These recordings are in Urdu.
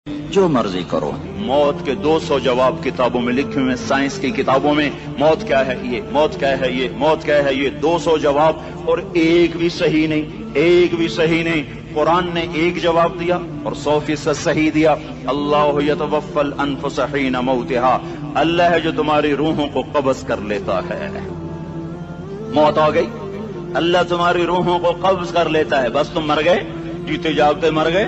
جو مرضی کرو. موت کے 200 جواب کتابوں میں لکھے ہوئے، سائنس کی کتابوں میں موت کیا ہے یہ، موت کیا ہے یہ، موت کیا ہے یہ، 200 جواب، اور ایک بھی صحیح نہیں، ایک بھی صحیح نہیں. قرآن نے ایک جواب دیا اور 100% صحیح دیا. اللہ یتوفی الانفس حین موتها، اللہ ہے جو تمہاری روحوں کو قبض کر لیتا ہے. موت آ گئی، اللہ تمہاری روحوں کو قبض کر لیتا ہے، بس تم مر گئے، جیتے جاگتے مر گئے،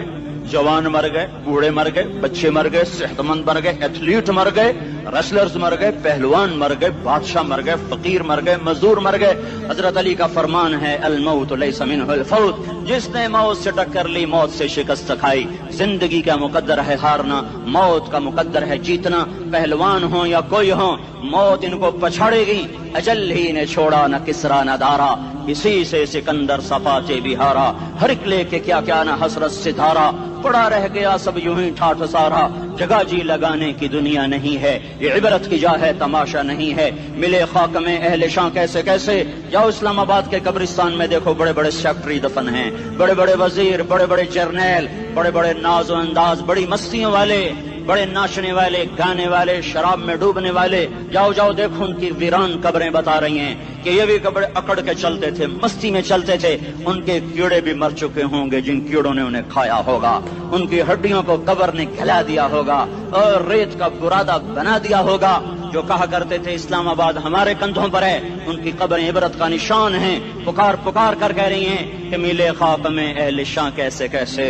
جوان مر گئے، بوڑھے مر گئے، بچے مر گئے، صحت مند مر گئے، ایتھلیٹ مر گئے، ریسلرز مر گئے، پہلوان مر گئے، بادشاہ مر گئے، فقیر مر گئے، مزدور مر گئے. حضرت علی کا فرمان ہے الموت لیس منہ الفوت، جس نے موت سے ٹکر لی موت سے شکست کھائی. زندگی کا مقدر ہے ہارنا، موت کا مقدر ہے جیتنا. پہلوان ہوں یا کوئی ہوں، موت ان کو پچھاڑے گی. اجل ہی نے چھوڑا نہ کسرا نہ دارا، اسی سے سکندر صفاتے بہارا. ہر ایک لے کے کیا کیا نہ حسرت ستارہ، پڑا رہ گیا سب یوں ہی ٹھاٹھ سارا. جگہ جی لگانے کی دنیا نہیں ہے، یہ عبرت کی جا ہے تماشا نہیں ہے. ملے خاک میں اہل شاں کیسے کیسے، جاؤ اسلام آباد کے قبرستان میں دیکھو، بڑے بڑے سیکٹری دفن ہیں، بڑے بڑے وزیر، بڑے بڑے جرنیل، بڑے بڑے ناز و انداز، بڑی مستیوں والے، بڑے ناچنے والے، گانے والے، شراب میں ڈوبنے والے. جاؤ جاؤ دیکھو ان کی ویران قبریں بتا رہی ہیں کہ یہ بھی قبر اکڑ کے چلتے تھے، مستی میں چلتے تھے. ان کے کیڑے بھی مر چکے ہوں گے جن کیڑوں نے انہیں کھایا ہوگا. ان کی ہڈیوں کو قبر نے کھلا دیا ہوگا اور ریت کا برادہ بنا دیا ہوگا. جو کہا کرتے تھے اسلام آباد ہمارے کندھوں پر ہے، ان کی قبریں عبرت کا نشان ہیں. پکار پکار کر کہہ رہی ہیں کہ ملے خاک میں اہل شاں کیسے کیسے،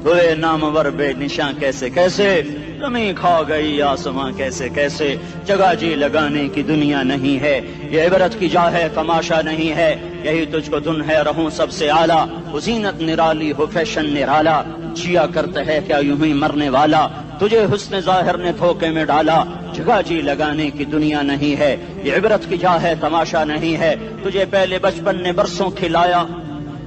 ہوئے نامور بے نشاں کیسے کیسے، زمین کھا گئی آسماں کیسے کیسے. جگہ جی لگانے کی دنیا نہیں ہے، یہ عبرت کی جا ہے تماشا نہیں ہے. یہی تجھ کو دن ہے رہوں سب سے اعلیٰ، زینت نرالی ہو فیشن نرالا. جیا کرتا ہے کیا یوں ہی مرنے والا، تجھے حسن ظاہر نے دھوکے میں ڈالا. جگہ جی لگانے کی دنیا نہیں ہے، یہ عبرت کی جا ہے تماشا نہیں ہے. تجھے پہلے بچپن نے برسوں کھلایا،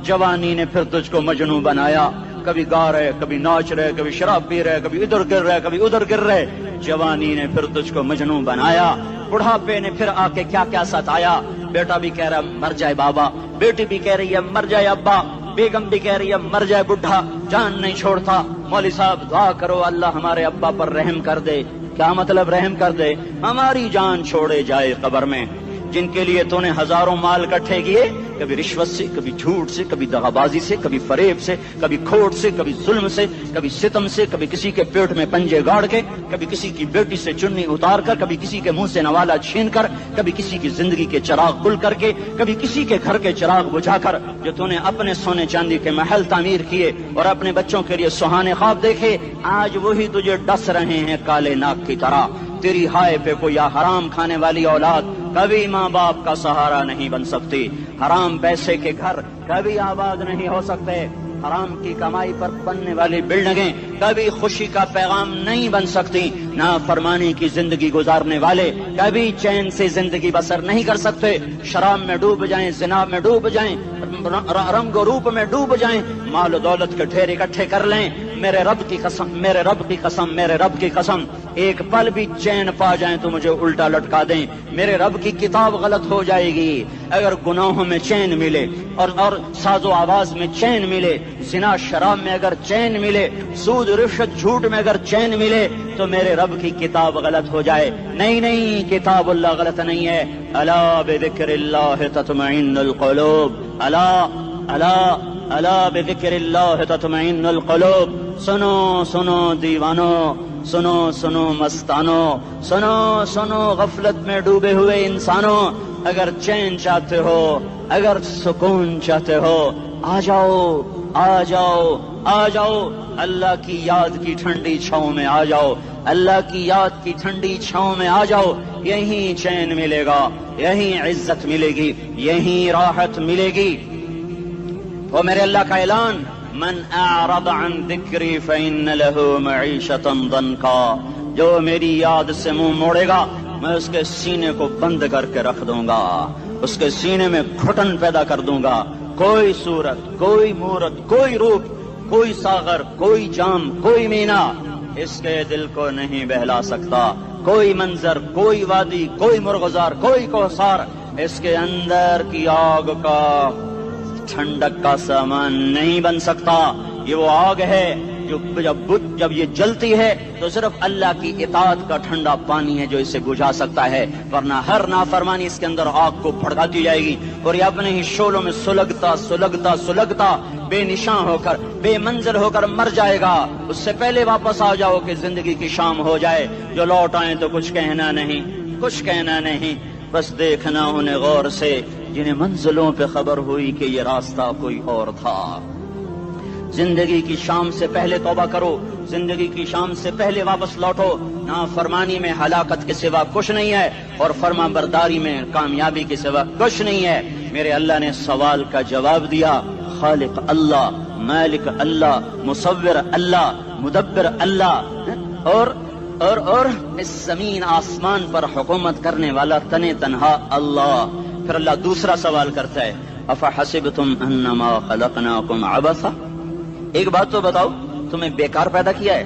جوانی نے پھر تجھ کو مجنوں بنایا. کبھی گا رہے، کبھی ناچ رہے، کبھی شراب پی رہے، کبھی ادھر گر رہے، کبھی ادھر گر رہے. جوانی نے پھر تجھ کو مجنوں بنایا، بڑھاپے نے پھر آ کے کیا کیا ستایا. بیٹا بھی کہہ رہا مر جائے بابا، بیٹی بھی کہہ رہی ہے مر جائے ابا، بیگم بھی کہہ رہی ہے مر جائے بڈھا، جان نہیں چھوڑتا. مولوی صاحب دعا کرو اللہ ہمارے ابا پر رحم کر دے. کیا مطلب رحم کر دے؟ ہماری جان چھوڑے جائے قبر میں. جن کے لیے تو نے ہزاروں مال اکٹھے کیے، کبھی رشوت سے، کبھی جھوٹ سے، کبھی دغابازی سے، کبھی فریب سے، کبھی کھوٹ سے، کبھی ظلم سے، کبھی ستم سے، کبھی کسی کے پیٹ میں پنجے گاڑ کے، کبھی کسی کی بیٹی سے چنی اتار کر، کبھی کسی کے منہ سے نوالا چھین کر، کبھی کسی کی زندگی کے چراغ گل کر کے، کبھی کسی کے گھر کے چراغ بجھا کر. جو تو نے اپنے سونے چاندی کے محل تعمیر کیے اور اپنے بچوں کے لیے سہانے خواب دیکھے، آج وہی تجھے ڈس رہے ہیں کالے ناک کی طرح. تیری ہائے پہ کوئی حرام کھانے والی اولاد کبھی ماں باپ کا سہارا نہیں بن سکتی. حرام پیسے کے گھر کبھی آباد نہیں ہو سکتے. حرام کی کمائی پر بننے والی بلڈنگیں کبھی خوشی کا پیغام نہیں بن سکتی. نافرمانی کی زندگی گزارنے والے کبھی چین سے زندگی بسر نہیں کر سکتے. شراب میں ڈوب جائیں، زنا میں ڈوب جائیں، رنگ و روپ میں ڈوب جائیں، مال و دولت کے ڈھیر اکٹھے کر لیں، میرے رب کی قسم، میرے رب کی قسم، میرے رب کی قسم، ایک پل بھی چین پا جائیں تو مجھے الٹا لٹکا دیں. میرے رب کی کتاب غلط ہو جائے گی. اگر گناہوں میں چین ملے اور ساز و آواز میں چین ملے، زنا شراب میں اگر چین ملے، سود رشوت جھوٹ میں اگر چین ملے، تو میرے رب کی کتاب غلط ہو جائے. نہیں نہیں، کتاب اللہ غلط نہیں ہے. الا بذکر اللہ تطمئن القلوب، الا الا الا بذکر اللہ تطمئن القلوب. سنو سنو دیوانو، سنو سنو مستانو، سنو سنو غفلت میں ڈوبے ہوئے انسانوں، اگر چین چاہتے ہو، اگر سکون چاہتے ہو، آ جاؤ آ جاؤ آ جاؤ، اللہ کی یاد کی ٹھنڈی چھاؤں میں آ جاؤ، اللہ کی یاد کی ٹھنڈی چھاؤں میں آ جاؤ. یہیں چین ملے گا، یہیں عزت ملے گی، یہیں راحت ملے گی. وہ میرے اللہ کا اعلان، من اعرض عن ذکری فإن له معیشۃ ضنکا، جو میری یاد سے منہ موڑے گا میں اس کے سینے کو بند کر کے رکھ دوں گا، اس کے سینے میں گھٹن پیدا کر دوں گا. کوئی صورت، کوئی مورت، کوئی روپ، کوئی ساغر، کوئی جام، کوئی مینا اس کے دل کو نہیں بہلا سکتا. کوئی منظر، کوئی وادی، کوئی مرغزار، کوئی کوثر اس کے اندر کی آگ کا ٹھنڈک کا سامان نہیں بن سکتا. یہ وہ آگ ہے جب یہ جلتی ہے تو صرف اللہ کی اطاعت کا ٹھنڈا پانی ہے جو اسے بجھا سکتا ہے، ورنہ ہر نافرمانی اس کے اندر آگ کو بھڑکاتی جائے گی اور یہ اپنے ہی شعلوں میں سلگتا بے نشان ہو کر، بے منزل ہو کر مر جائے گا۔ اس سے پہلے واپس آ جاؤ کہ زندگی کی شام ہو جائے۔ جو لوٹ آئیں تو کچھ کہنا نہیں، بس دیکھنا انہیں غور سے جنہیں منزلوں پہ خبر ہوئی کہ یہ راستہ کوئی اور تھا۔ زندگی کی شام سے پہلے توبہ کرو، زندگی کی شام سے پہلے واپس لوٹو۔ نافرمانی میں ہلاکت کے سوا کچھ نہیں ہے اور فرما برداری میں کامیابی کے سوا کچھ نہیں ہے۔ میرے اللہ نے سوال کا جواب دیا، خالق اللہ، مالک اللہ، مصور اللہ، مدبر اللہ اور اس زمین آسمان پر حکومت کرنے والا تنے تنہا اللہ۔ پھر اللہ دوسرا سوال کرتا ہے، افحسبتم انما خلقناکم عبثا، ایک بات تو بتاؤ تمہیں بیکار پیدا کیا ہے؟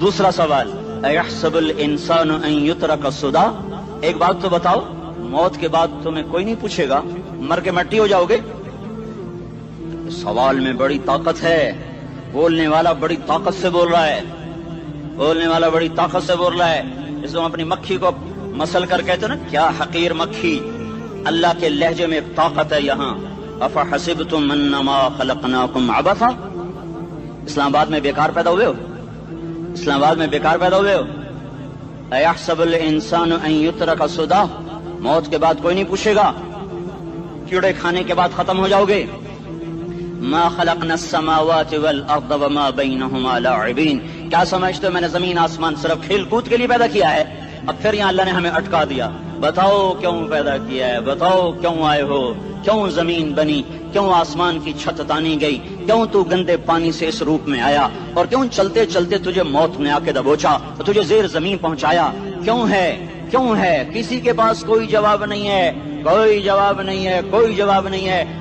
دوسرا سوال، ایحسب الانسان ان یترک سدی، ایک بات تو بتاؤ موت کے بعد تمہیں کوئی نہیں پوچھے گا، مر کے مٹی ہو جاؤ گے؟ سوال میں بڑی طاقت ہے، بولنے والا بڑی طاقت سے بول رہا ہے، اس میں اپنی مکھی کو مسل کر کہتے نا، کیا حقیر مکھی، اللہ کے لہجے میں طاقت ہے یہاں۔ افحسبتم انما خلقناکم عبثا، اسلام آباد میں بیکار پیدا ہوئے ہو؟ ایحسب الانسان ان یترک سدی، موت کے بعد کوئی نہیں پوچھے گا، کیڑے کھانے کے بعد ختم ہو جاؤ گے۔ ما خلقنا السماوات والارض وما بینہما لاعبین، کیا سمجھتے ہو میں نے زمین آسمان صرف کھیل کود کے لیے پیدا کیا ہے؟ اب پھر یہاں اللہ نے ہمیں اٹکا دیا، بتاؤ کیوں پیدا کیا ہے، بتاؤ کیوں آئے ہو، کیوں زمین بنی، کیوں آسمان کی چھت تانی گئی، کیوں تو گندے پانی سے اس روپ میں آیا، اور کیوں چلتے چلتے تجھے موت نے آ کے دبوچا اور تجھے زیر زمین پہنچایا، کیوں ہے؟ کسی کے پاس کوئی جواب نہیں ہے،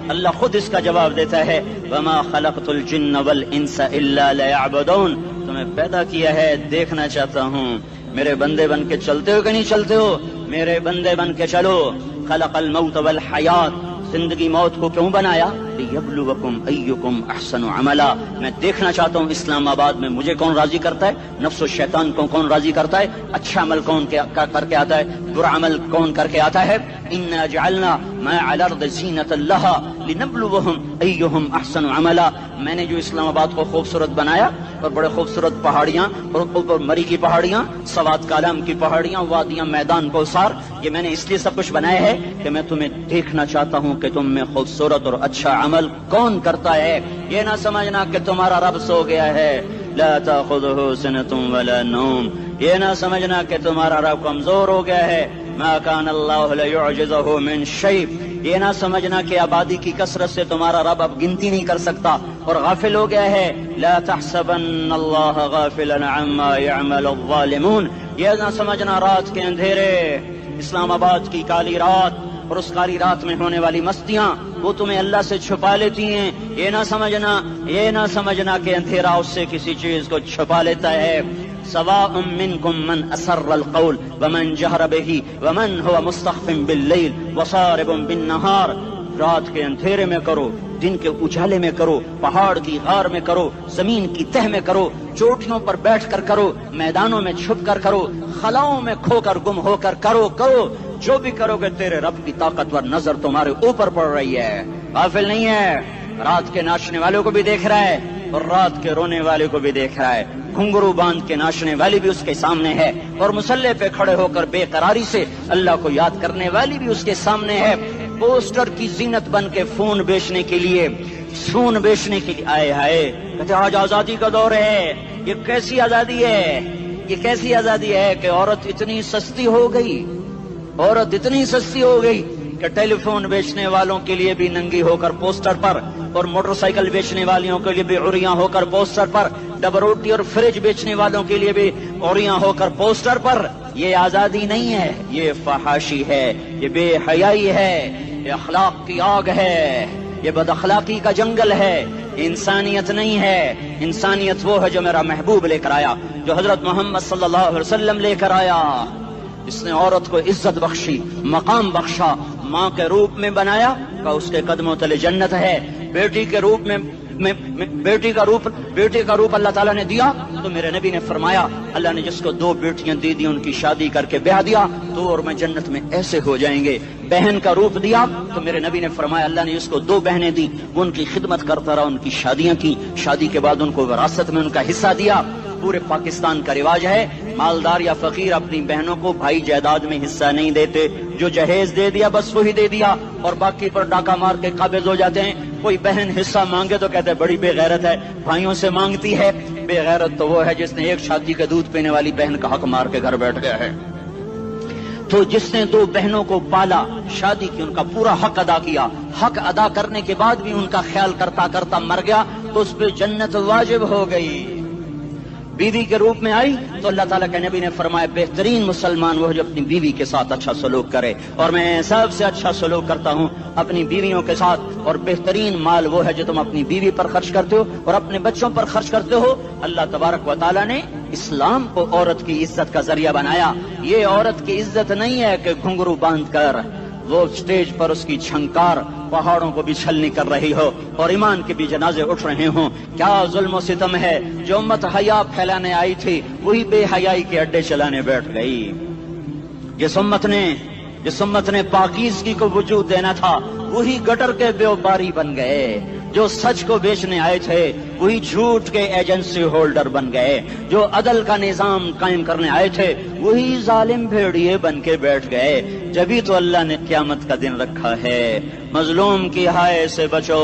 اللہ خود اس کا جواب دیتا ہے، وما خلقت الجن والانس الا لیعبدون، تمہیں پیدا کیا ہے دیکھنا چاہتا ہوں میرے بندے بن کے چلتے ہو کہ نہیں چلتے ہو، میرے بندے بن کے چلو۔ خلق الموت والحیات، زندگی موت کو کیوں بنایا؟ لیبلوکم ایکم احسن عملا، میں دیکھنا چاہتا ہوں اسلام آباد میں مجھے کون راضی کرتا ہے، نفس و شیطان کو کون راضی کرتا ہے، اچھا عمل کون کر کے آتا ہے، برا عمل کون کر کے آتا ہے۔ انا جعلنا ما علی الارض زینۃ لہا لنبلوہم ایہم احسن عملا، میں نے جو اسلام آباد کو خوبصورت بنایا اور بڑے خوبصورت پہاڑیاں اور اوپر مری کی پہاڑیاں، سوات کالام کی پہاڑیاں، وادیاں، میدان کوثر، یہ میں نے اس لیے سب کچھ بنایا ہے کہ میں تمہیں دیکھنا چاہتا ہوں کہ تم میں خوبصورت اور اچھا عمل کون کرتا ہے۔ یہ نہ سمجھنا کہ تمہارا رب سو گیا ہے، لا تاخذہ سنۃ ولا نوم، یہ نہ سمجھنا کہ تمہارا رب کمزور ہو گیا ہے، ما کان اللہ لیعجزہ من شیء، یہ نہ سمجھنا کہ آبادی کی کثرت سے تمہارا رب اب گنتی نہیں کر سکتا اور غافل ہو گیا ہے، لا تحسبن اللہ غافلا عما يعمل الظالمون، یہ نہ سمجھنا رات کے اندھیرے، اسلام آباد کی کالی رات اور اس کالی رات میں ہونے والی مستیاں وہ تمہیں اللہ سے چھپا لیتی ہیں، یہ نہ سمجھنا کہ اندھیرا اس سے کسی چیز کو چھپا لیتا ہے۔ سواء منکم من اسر القول ومن جہر بہ ومن هو مستخف باللیل وصارب بالنہار، رات کے اندھیرے میں کرو، دن کے اجالے میں کرو، پہاڑ کی غار میں کرو، زمین کی تہ میں کرو، چوٹیوں پر بیٹھ کر کرو، میدانوں میں چھپ کر کرو، خلاؤں میں کھو کر گم ہو کر کرو، جو بھی کرو گے تیرے رب کی طاقتور نظر تمہارے اوپر پڑ رہی ہے، غافل نہیں ہے، رات کے ناچنے والوں کو بھی دیکھ رہا ہے اور رات کے رونے والے کو بھی دیکھ رہا ہے، گھنگرو باندھ کے ناچنے والی بھی اس کے سامنے ہے اور مسلح پہ کھڑے ہو کر بے قراری سے اللہ کو یاد کرنے والی بھی اس کے سامنے ہے۔ پوسٹر کی زینت بن کے فون بیچنے کے لیے آئے ہائے کہتے آج آزادی کا دور ہے، یہ کیسی آزادی ہے کہ عورت اتنی سستی ہو گئی کہ ٹیلی فون بیچنے والوں کے لیے بھی ننگی ہو کر پوسٹر پر اور موٹر سائیکل بیچنے والوں کے لیے بھی عریاں ہو کر پوسٹر پر، ڈبل روٹی اور فریج بیچنے والوں کے لیے بھی عریاں ہو کر پوسٹر پر۔ یہ آزادی نہیں ہے، یہ فحاشی ہے، یہ بے حیائی ہے، یہ اخلاق کی آگ ہے، یہ بد اخلاقی کا جنگل ہے، انسانیت نہیں ہے۔ انسانیت وہ ہے جو میرا محبوب لے کر آیا، جو حضرت محمد صلی اللہ علیہ وسلم لے کر آیا، جس نے عورت کو عزت بخشی، مقام بخشا، ماں کے روپ میں بنایا کہ اس کے قدموں تلے جنت ہے، بیٹی کے روپ میں بیٹی کا روپ اللہ تعالیٰ نے دیا تو میرے نبی نے فرمایا اللہ نے جس کو 2 بیٹیاں دے دی ان کی شادی کر کے بیاہ دیا تو اور میں جنت میں ایسے ہو جائیں گے. بہن کا روپ دیا تو میرے نبی نے فرمایا اللہ نے جس کو 2 بہنیں دی وہ ان کی خدمت کرتا رہا, ان کی شادیاں کی, شادی کے بعد ان کو وراثت میں ان کا حصہ دیا. پورے پاکستان کا رواج ہے مالدار یا فقیر اپنی بہنوں کو بھائی جائیداد میں حصہ نہیں دیتے, جو جہیز دے دیا بس وہی دے دیا اور باقی پر ڈاکہ مار کے قابض ہو جاتے ہیں. کوئی بہن حصہ مانگے تو کہتے ہیں بڑی بے غیرت ہے, بھائیوں سے مانگتی ہے. بے غیرت تو وہ ہے جس نے ایک شادی کا دودھ پینے والی بہن کا حق مار کے گھر بیٹھ گیا ہے. تو جس نے 2 بہنوں کو پالا, شادی کی, ان کا پورا حق ادا کیا, حق ادا کرنے کے بعد بھی ان کا خیال کرتا کرتا مر گیا تو اس پہ جنت واجب ہو گئی. بیوی کے روپ میں آئی تو اللہ تعالیٰ کے نبی نے فرمایا بہترین مسلمان وہ جو اپنی بیوی کے ساتھ اچھا سلوک کرے, اور میں سب سے اچھا سلوک کرتا ہوں اپنی بیویوں کے ساتھ. اور بہترین مال وہ ہے جو تم اپنی بیوی پر خرچ کرتے ہو اور اپنے بچوں پر خرچ کرتے ہو. اللہ تبارک و تعالیٰ نے اسلام کو عورت کی عزت کا ذریعہ بنایا. یہ عورت کی عزت نہیں ہے کہ گھنگرو باندھ کر وہ اسٹیج پر اس کی چھنکار پہاڑوں کو بھی چھلنی کر رہی ہو اور ایمان کے بھی جنازے اٹھ رہے ہوں. کیا ظلم و ستم ہے, جو امت حیا پھیلانے آئی تھی وہی بے حیائی کے اڈے چلانے بیٹھ گئی. جس امت نے پاکیزگی کو وجود دینا تھا وہی گٹر کے بیوباری بن گئے. جو سچ کو بیچنے آئے تھے وہی جھوٹ کے ایجنسی ہولڈر بن گئے. جو عدل کا نظام قائم کرنے آئے تھے وہی ظالم بھیڑیے بن کے بیٹھ گئے. جبھی تو اللہ نے قیامت کا دن رکھا ہے. مظلوم کی ہائے سے بچو,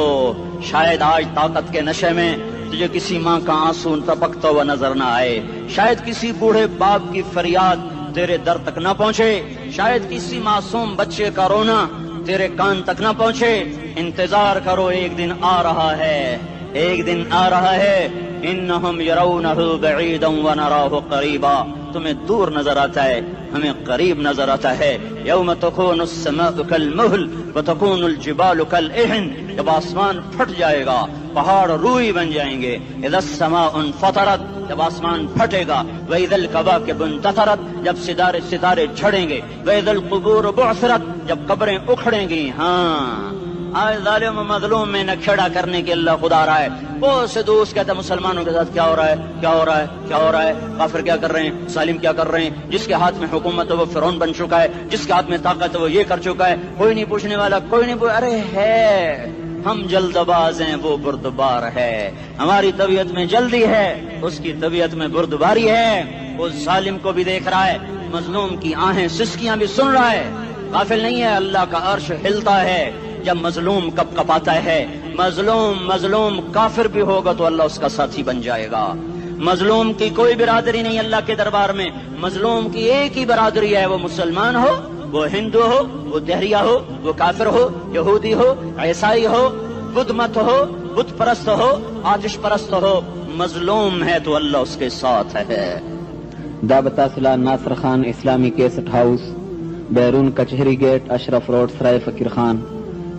شاید آج طاقت کے نشے میں تجھے کسی ماں کا آنسو ٹپکتا ہوا نظر نہ آئے, شاید کسی بوڑھے باپ کی فریاد تیرے در تک نہ پہنچے, شاید کسی معصوم بچے کا رونا تیرے کان تک نہ پہنچے. انتظار کرو, ایک دن آ رہا ہے, ایک دن آ رہا ہے. انہم یرونہ بعیدا ونراہ قریبا, تمہیں دور نظر آتا ہے ہمیں قریب نظر آتا ہے. یوم تکون السماء کالمہل وتکون الجبال کالعہن, جب آسمان پھٹ جائے گا پہاڑ روئی بن جائیں گے. اذا السماء انفطرت, جب آسمان پھٹے گا. واذا الکواکب انتثرت, جب ستارے جھڑیں گے. واذا القبور بعثرت, جب قبریں اکھڑیں گی. ہاں آج ظالم و مظلوم میں نہ کھیڑا کرنے کے اللہ خدا رہا ہے. بہت سے دوست کہتے ہیں مسلمانوں کے ساتھ کیا ہو رہا ہے, کیا ہو رہا ہے, کیا ہو رہا ہے, کافر کیا کر رہے ہیں, ظالم کیا کر رہے ہیں. جس کے ہاتھ میں حکومت ہے وہ فرعون بن چکا ہے, جس کے ہاتھ میں طاقت ہے وہ یہ کر چکا ہے. کوئی نہیں پوچھنے والا, کوئی نہیں ارے ہے ہم جلد باز ہیں وہ بردبار ہے. ہماری طبیعت میں جلدی ہے, اس کی طبیعت میں بردباری ہے. وہ ظالم کو بھی دیکھ رہا ہے, مظلوم کی آہیں سسکیاں بھی سن رہا ہے. غافل نہیں ہے, اللہ کا عرش ہلتا ہے جب مظلوم کپ کپاتا ہے. مظلوم کافر بھی ہوگا تو اللہ اس کا ساتھی بن جائے گا. مظلوم کی کوئی برادری نہیں اللہ کے دربار میں. مظلوم کی ایک ہی برادری ہے, وہ مسلمان ہو, وہ ہندو ہو, وہ دہریہ ہو, وہ کافر ہو, یہودی ہو, عیسائی ہو, بدھ مت ہو, بت پرست ہو, آتش پرست ہو. مظلوم ہے تو اللہ اس کے ساتھ ہے. دعوت اصلاح ناصر خان اسلامی کیسٹ ہاؤس, بیرون کچہری گیٹ, اشرف روڈ, سرائے فقیر خان,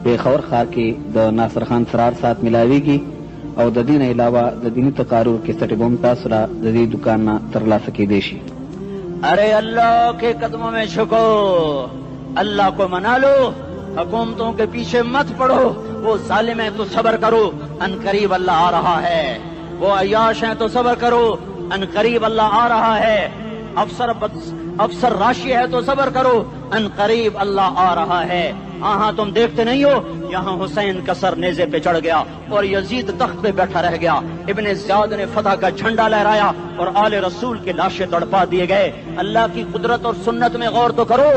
پیښور ښار کې د ناصر خان سرار سات ملاویږي او د دې نه علاوه د دیني تقارر کیسټ به هم تاسو را د دې دکان نه ترلاسه کیدی شي. ارے اللہ کے قدموں میں جھکو, اللہ کو منا لو, حکومتوں کے پیچھے مت پڑو. وہ ظالم ہیں تو صبر کرو, ان قریب اللہ آ رہا ہے. وہ عیاش ہیں تو صبر کرو, ان قریب اللہ آ رہا ہے. افسر راشی ہے تو صبر کرو, ان قریب اللہ آ رہا ہے. ہاں تم دیکھتے نہیں ہو, یہاں حسین کا سر نیزے پہ چڑھ گیا اور یزید تخت پہ بیٹھا رہ گیا. ابن زیاد نے فتح کا جھنڈا لہرایا اور آل رسول کے لاشیں تڑپا دیے گئے. اللہ کی قدرت اور سنت میں غور تو کرو.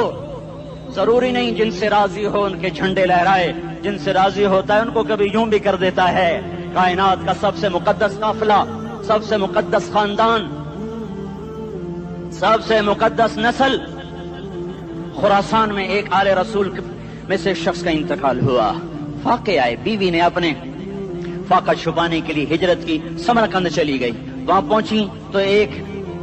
ضروری نہیں جن سے راضی ہو ان کے جھنڈے لہرائے, جن سے راضی ہوتا ہے ان کو کبھی یوں بھی کر دیتا ہے. کائنات کا سب سے مقدس قافلہ, سب سے مقدس خاندان, سب سے مقدس نسل, خراسان میں ایک آل رسول میں سے شخص کا انتقال ہوا. فاقے آئے, بیوی نے اپنے فاقہ چھپانے کے لیے ہجرت کی, سمرقند چلی گئی. وہاں پہنچی تو ایک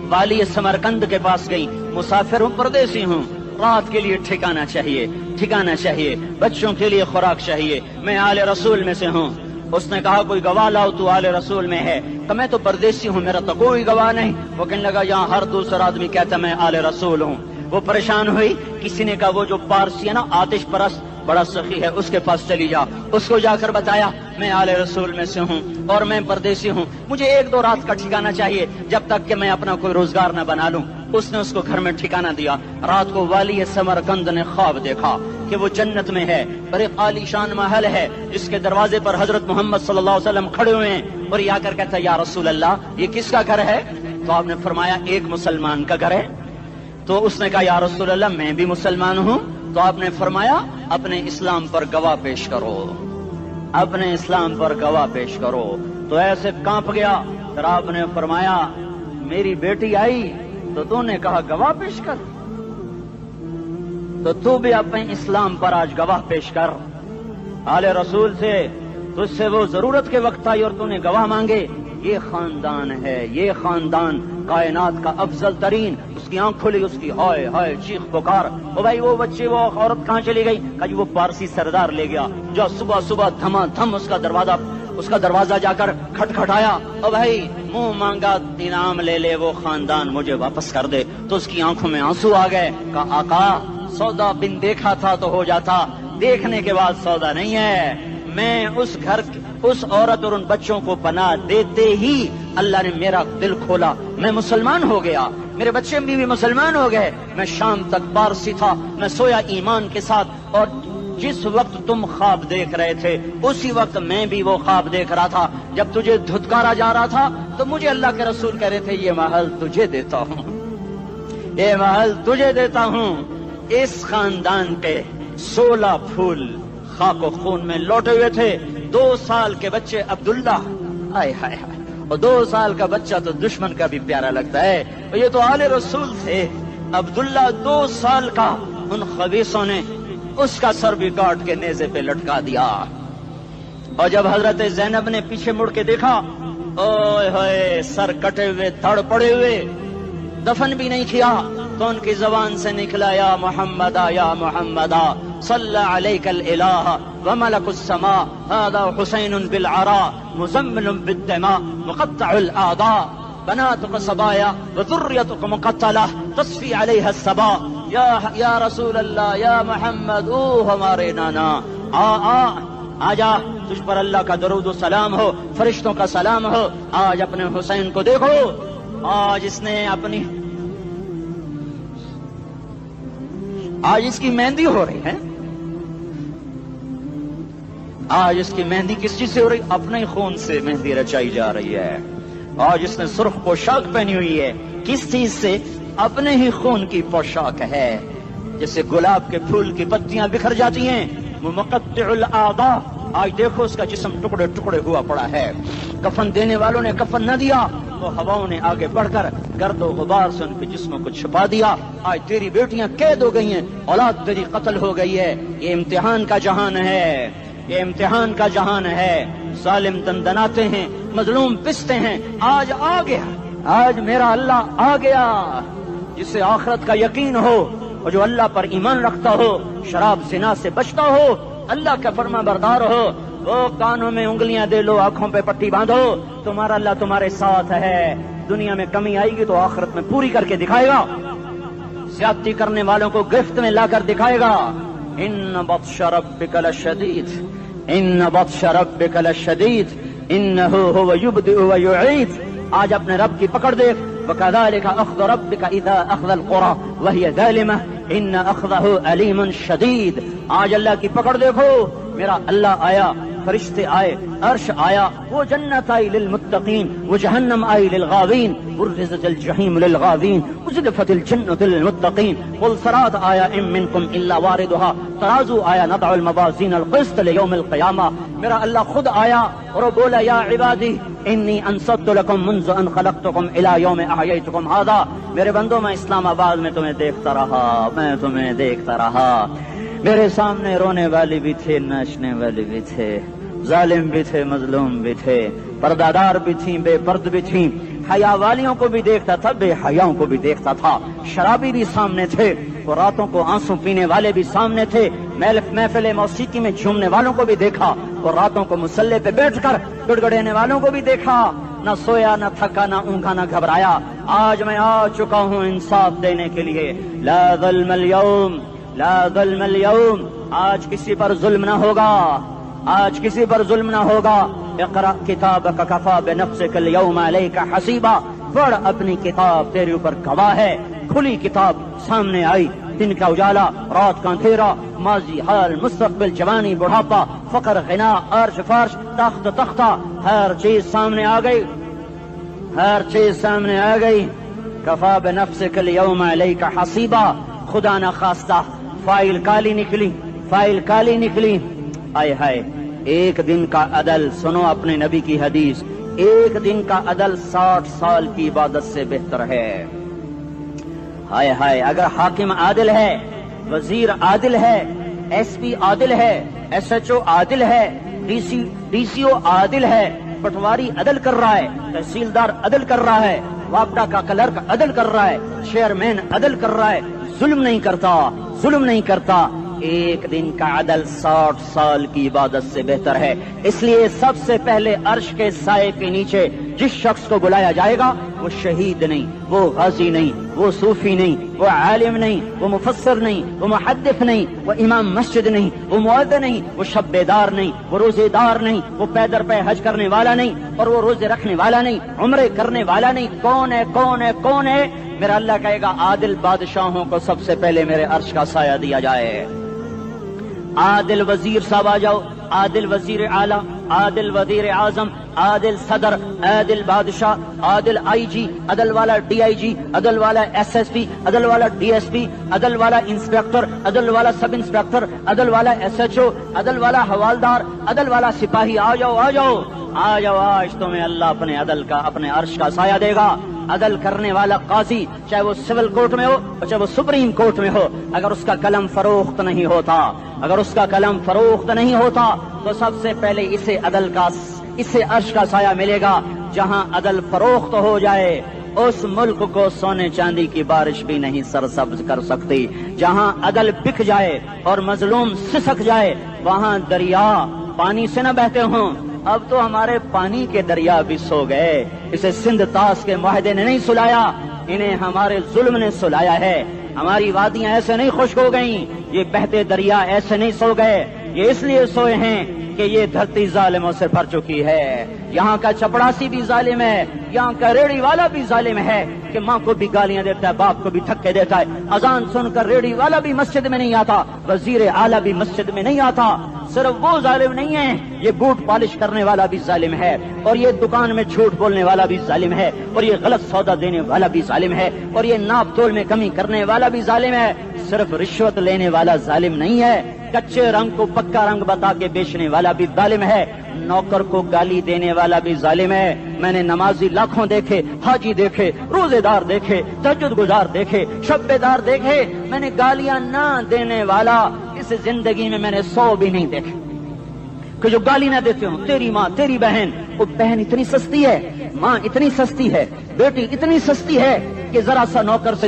والی سمرقند کے پاس گئی. مسافر ہوں, پردیسی ہوں, رات کے لیے ٹھکانا چاہیے, بچوں کے لیے خوراک چاہیے, میں آل رسول میں سے ہوں. اس نے کہا کوئی گواہ لاؤ, تو آل رسول میں ہے. کہ میں تو پردیسی ہوں, میرا تو کوئی گواہ نہیں. وہ کہنے لگا یہاں ہر دوسرا آدمی کہتا میں آل رسول ہوں. وہ پریشان ہوئی. کسی نے کہا وہ جو پارسی ہے نا, آتش پرست, بڑا سخی ہے, اس کے پاس چلی جا. اس کو جا کر بتایا میں آل رسول میں سے ہوں اور میں پردیسی ہوں, مجھے 1-2 رات کا ٹھکانہ چاہیے جب تک کہ میں اپنا کوئی روزگار نہ بنا لوں. اس نے اس کو گھر میں ٹھکانہ دیا. رات کو والی سمرقند نے خواب دیکھا کہ وہ جنت میں ہے, بڑے عالی شان محل ہے جس کے دروازے پر حضرت محمد صلی اللہ علیہ وسلم کھڑے ہوئے ہیں, اور یہ آ کر کہتا ہے یا رسول اللہ یہ کس کا گھر ہے؟ تو آپ نے فرمایا ایک مسلمان کا گھر ہے. تو اس نے کہا یا رسول اللہ میں بھی مسلمان ہوں. تو آپ نے فرمایا اپنے اسلام پر گواہ پیش کرو, اپنے اسلام پر گواہ پیش کرو. تو ایسے کانپ گیا. پھر آپ نے فرمایا میری بیٹی آئی تو تو نے کہا گواہ پیش کر, تو بھی اپنے اسلام پر آج گواہ پیش کر. آل رسول سے تجھ سے وہ ضرورت کے وقت آئی اور تو نے گواہ مانگے. یہ خاندان ہے, یہ خاندان کائنات کا افضل ترین. اس کی آنکھ کھلی, اس کی ہائے ہائے چیخ پکار, او بھائی وہ بچے وہ عورت کہاں چلی گئی؟ کہا وہ پارسی سردار لے گیا جو صبح صبح دھما دھم اس کا دروازہ جا کر کھٹکھٹایا. او بھائی منہ مانگا انعام لے لے, وہ خاندان مجھے واپس کر دے. تو اس کی آنکھوں میں آنسو آ گئے. کہا آقا سودا بن دیکھا تھا تو ہو جاتا, دیکھنے کے بعد سودا نہیں ہے. میں اس گھر اس عورت اور ان بچوں کو پناہ دیتے ہی اللہ نے میرا دل کھولا, میں مسلمان ہو گیا, میرے بچے بھی مسلمان ہو گئے. میں شام تک پارسی تھا, میں سویا ایمان کے ساتھ, اور جس وقت تم خواب دیکھ رہے تھے اسی وقت میں بھی وہ خواب دیکھ رہا تھا. جب تجھے دھتکارا جا رہا تھا تو مجھے اللہ کے رسول کہہ رہے تھے یہ محل تجھے دیتا ہوں, یہ محل تجھے دیتا ہوں. اس خاندان کے 16 پھول خاک و خون میں لوٹے ہوئے تھے. 2 سال کے بچے عبداللہ, ہائے ہائے ہائے, اور 2 سال کا بچہ تو دشمن کا بھی پیارا لگتا ہے, اور یہ تو آل رسول تھے. عبداللہ 2 سال کا, ان خبیثوں نے اس کا سر بھی کاٹ کے نیزے پہ لٹکا دیا. اور جب حضرت زینب نے پیچھے مڑ کے دیکھا, اوئے ہوئے سر کٹے ہوئے دھڑ پڑے ہوئے, دفن بھی نہیں کیا, تو ان کی زبان سے نکلا یا محمدہ یا محمدہ صلی علیک الالہ وملک السماء هذا حسین بالعراء مزمل بالدماء مقطع الاعضاء بناتك صبايا وذريتك مقتلہ تصفی علیہ الصبا. یا رسول اللہ یا محمد, او ہمارے نانا, آ جا, تجھ پر اللہ کا درود و سلام ہو, فرشتوں کا سلام ہو. آج اپنے حسین کو دیکھو, آج اس نے اپنی آج اس کی مہندی ہو رہی ہے. آج اس کی مہندی کس چیز سے ہو رہی؟ اپنے خون سے مہندی رچائی جا رہی ہے. آج اس نے سرخ پوشاک پہنی ہوئی ہے, کس چیز سے؟ اپنے ہی خون کی پوشاک ہے. جیسے گلاب کے پھول کی پتیاں بکھر جاتی ہیں, وہ مقطع الاعضاء. آج دیکھو اس کا جسم ٹکڑے ٹکڑے ہوا پڑا ہے. کفن دینے والوں نے کفن نہ دیا, تو ہواؤں نے آگے بڑھ کر گرد و غبار سے ان کے جسموں کو چھپا دیا. آج تیری بیٹیاں قید ہو گئی ہیں, اولاد تیری قتل ہو گئی ہے. یہ امتحان کا جہان ہے, یہ امتحان کا جہان ہے. ظالم دندناتے ہیں, مظلوم پستے ہیں. آج آ گیا, آج میرا اللہ آ گیا. جسے آخرت کا یقین ہو اور جو اللہ پر ایمان رکھتا ہو, شراب زنا سے بچتا ہو, اللہ کا فرما بردار ہو, وہ کانوں میں انگلیاں دے لو, آنکھوں پہ پٹی باندھو, تمہارا اللہ تمہارے ساتھ ہے. دنیا میں کمی آئے گی تو آخرت میں پوری کر کے دکھائے گا. زیادتی کرنے والوں کو گرفت میں لا کر دکھائے گا. ان بطش ربک لشدید, ان بطش ربک لشدید انہ هو یبدئ ویعید. آج اپنے رب کی پکڑ دیکھ. وکذالک اخذ ربک اذا اخذ القری وهي ظالمہ ان اخذہ علیم شدید. آج اللہ کی پکڑ دیکھو. میرا اللہ آیا, فرشتے آئے, عرش آیا, وہ جنت آئی للمتقین, وہ جہنم آئی للغاوین, برزت الجحیم للغاوین, ازلفت الجنت للمتقین. قل صراط آیا ام منکم الا واردها, ترازو آیا نضع الموازین القسط لیوم القیامہ. میرا اللہ خود آیا اور وہ بولا یا عبادی انی انصت لکم منذ ان خلقتکم الى یوم احییتکم هذا. میرے بندوں, میں اسلام آباد میں تمہیں دیکھتا رہا, میں تمہیں دیکھتا رہا. میرے سامنے رونے والی بھی تھے, ناچنے والے بھی تھے, ظالم بھی تھے, مظلوم بھی تھے, پردادار بھی تھیں, بے پرد بھی تھیں. حیا والیوں کو بھی دیکھتا تھا, بے حیاؤں کو بھی دیکھتا تھا. شرابی بھی سامنے تھے, اور راتوں کو آنسو پینے والے بھی سامنے تھے. محفل موسیقی میں جھومنے والوں کو بھی دیکھا, اور راتوں کو مسلح پہ بیٹھ کر گڑگڑانے والوں کو بھی دیکھا. نہ سویا, نہ تھکا, نہ اونگا, نہ گھبرایا. آج میں آ چکا ہوں انصاف دینے کے لیے. لا ظلم اليوم, لا ظلم اليوم. آج کسی پر ظلم نہ ہوگا, آج کسی پر ظلم نہ ہوگا. اقرا کتابک کفا بنفسک الیوم علیک حسیبا. پڑھ اپنی کتاب، تیرے اوپر گواہ ہے. کھلی کتاب سامنے آئی، دن کا اجالا، رات کا اندھیرا، ماضی، حال، مستقبل، جوانی، بڑھاپا، فقر، غنا، عرش فرش، تخت تختہ، ہر چیز سامنے آ گئی، ہر چیز سامنے آ گئی. کفا بنفسک الیوم علیک حسیبا. خدا نہ خواستہ فائل کالی نکلی، فائل کالی نکلی. آئے ہائے، ایک دن کا عدل، سنو اپنے نبی کی حدیث، ایک دن کا عدل 60 سال کی عبادت سے بہتر ہے. ہائے ہائے، اگر حاکم عادل ہے، وزیر عادل ہے، ایس پی عادل ہے، ایس ایچ او عادل ہے، ڈی سی او عادل ہے، پٹواری عدل کر رہا ہے، تحصیلدار عدل کر رہا ہے، وابڈا کا کلرک عدل کر رہا ہے، چیئرمین عدل کر رہا ہے، ظلم نہیں کرتا، ظلم نہیں کرتا، ایک دن کا عدل 60 سال کی عبادت سے بہتر ہے. اس لیے سب سے پہلے عرش کے سائے کے نیچے جس شخص کو بلایا جائے گا وہ شہید نہیں، وہ غازی نہیں، وہ صوفی نہیں، وہ عالم نہیں، وہ مفسر نہیں، وہ محدث نہیں، وہ امام مسجد نہیں، وہ مؤذن نہیں، وہ شب بیدار نہیں، وہ روزے دار نہیں، وہ پیدر پہ حج کرنے والا نہیں، اور وہ روزے رکھنے والا نہیں، عمرے کرنے والا نہیں. کون ہے، کون ہے، کون ہے؟ میرا اللہ کہے گا عادل بادشاہوں کو سب سے پہلے میرے عرش کا سایہ دیا جائے. عادل وزیر صاحب آ جاؤ، عادل وزیر اعلیٰ، عادل وزیر اعظم، عادل صدر، عادل بادشاہ، عادل آئی جی، عدل والا ڈی آئی جی، عدل والا ایس ایس پی، عدل والا ڈی ایس پی، عدل والا انسپیکٹر، عدل والا سب انسپیکٹر، عدل والا ایس ایچ او، عدل والا حوالدار، عدل والا سپاہی. آ جاؤ آ جاؤ آ جاؤ، آج تمہیں اللہ اپنے عدل کا، اپنے عرش کا سایہ دے گا. عدل کرنے والا قاضی، چاہے وہ سول کورٹ میں ہو اور چاہے وہ سپریم کورٹ میں ہو، اگر اس کا قلم فروخت نہیں ہوتا، اگر اس کا قلم فروخت نہیں ہوتا تو سب سے پہلے اسے عدل کا، اسے عرش کا سایہ ملے گا. جہاں عدل فروخت ہو جائے اس ملک کو سونے چاندی کی بارش بھی نہیں سرسبز کر سکتی. جہاں عدل بک جائے اور مظلوم سسک جائے وہاں دریا پانی سے نہ بہتے ہوں. اب تو ہمارے پانی کے دریا بھی سو گئے. اسے سندھ طاس کے معاہدے نے نہیں سلایا، انہیں ہمارے ظلم نے سلایا ہے. ہماری وادیاں ایسے نہیں خشک ہو گئیں، یہ بہتے دریا ایسے نہیں سو گئے. یہ اس لیے سوئے ہیں کہ یہ دھرتی ظالموں سے بھر چکی ہے. یہاں کا چپڑاسی بھی ظالم ہے، یہاں کا ریڑھی والا بھی ظالم ہے کہ ماں کو بھی گالیاں دیتا ہے، باپ کو بھی دھکے دیتا ہے. اذان سن کر ریڑھی والا بھی مسجد میں نہیں آتا، وزیر اعلیٰ بھی مسجد میں نہیں آتا. صرف وہ ظالم نہیں ہے، یہ بوٹ پالش کرنے والا بھی ظالم ہے، اور یہ دکان میں جھوٹ بولنے والا بھی ظالم ہے، اور یہ غلط سودا دینے والا بھی ظالم ہے، اور یہ ناپ تول میں کمی کرنے والا بھی ظالم ہے. صرف رشوت لینے والا ظالم نہیں ہے، کچے رنگ کو پکا رنگ بتا کے بیچنے والا بھی ظالم ہے، نوکر کو گالی دینے والا بھی ظالم ہے. میں نے نمازی لاکھوں دیکھے، حاجی دیکھے، روزے دار دیکھے، تہجد گزار دیکھے، شب بیدار دیکھے. میں نے گالیاں نہ دینے والا اس زندگی میں نے 100 بھی نہیں دیکھے کہ جو گالی نہ دیتے ہوں. تیری ماں، تیری بہن، وہ بہن اتنی سستی ہے، ماں اتنی سستی ہے، بیٹی اتنی سستی ہے کہ ذرا سا نوکر سے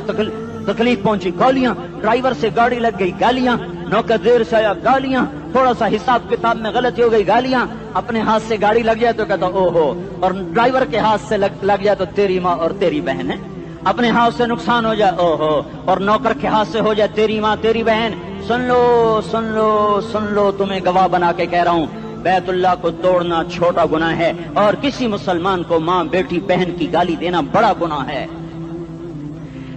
تکلیف پہنچی گالیاں، ڈرائیور سے گاڑی لگ گئی گالیاں، نوکر دیر سے آیا گالیاں، تھوڑا سا حساب کتاب میں غلطی ہو گئی گالیاں. اپنے ہاتھ سے گاڑی لگ جائے تو کہتا او ہو، اور ڈرائیور کے ہاتھ سے لگ جائے تو تیری ماں اور تیری بہن ہے. اپنے ہاتھ سے نقصان ہو جائے او ہو، اور نوکر کے ہاتھ سے ہو جائے تیری ماں تیری بہن. سن لو سن لو سن لو، تمہیں گواہ بنا کے کہہ رہا ہوں، بیت اللہ کو توڑنا چھوٹا گناہ ہے اور کسی مسلمان کو ماں، بیٹی، بہن کی گالی دینا بڑا گناہ ہے.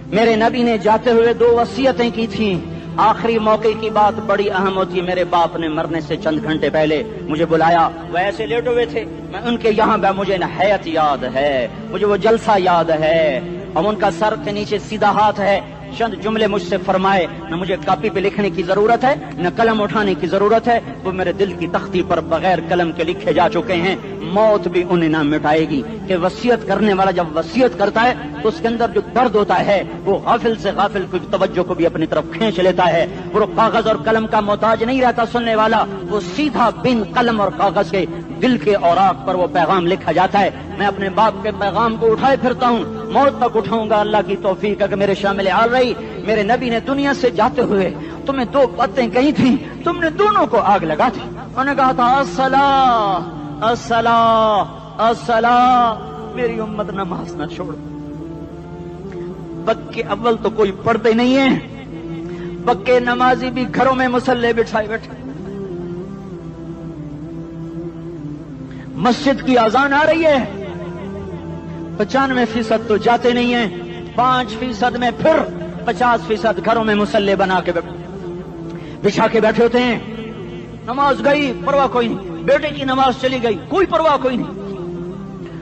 میرے نبی نے جاتے ہوئے 2 وصیتیں کی تھیں. آخری موقع کی بات بڑی اہم ہوتی ہے. میرے باپ نے مرنے سے چند گھنٹے پہلے مجھے بلایا، وہ ایسے لیٹے ہوئے تھے، میں ان کے یہاں مجھے نہایت یاد ہے، مجھے وہ جلسہ یاد ہے، اور ان کا سر کے نیچے سیدھا ہاتھ ہے. چند جملے مجھ سے فرمائے، نہ مجھے کاپی پہ لکھنے کی ضرورت ہے نہ قلم اٹھانے کی ضرورت ہے، وہ میرے دل کی تختی پر بغیر قلم کے لکھے جا چکے ہیں. موت بھی انہیں نہ مٹائے گی کہ وصیت کرنے والا جب وصیت کرتا ہے تو اس کے اندر جو درد ہوتا ہے وہ غافل سے غافل کی توجہ کو بھی اپنی طرف کھینچ لیتا ہے. وہ کاغذ اور قلم کا محتاج نہیں رہتا سننے والا، وہ سیدھا بن قلم اور کاغذ کے دل کے اوراق پر وہ پیغام لکھا جاتا ہے. میں اپنے باپ کے پیغام کو اٹھائے پھرتا ہوں، موت تک اٹھاؤں گا. اللہ کی توفیق ہے کہ میرے شامل حال رہی. میرے نبی نے دنیا سے جاتے ہوئے تمہیں 2 باتیں کہی تھیں، تم نے دونوں کو آگ لگا دی. انہوں نے کہا تھا الصلاۃ الصلاۃ الصلاۃ، میری امت نماز نہ چھوڑ. پکے اول تو کوئی پڑھتے نہیں ہیں، پکے نمازی بھی گھروں میں مصلے بٹھائے بیٹھے. مسجد کی اذان آ رہی ہے، 95% تو جاتے نہیں ہیں، 5% میں پھر 50% گھروں میں مسلح بنا کے بچھا کے بیٹھے ہوتے ہیں. نماز گئی پرواہ کوئی نہیں، بیٹے کی نماز چلی گئی کوئی پرواہ کوئی نہیں.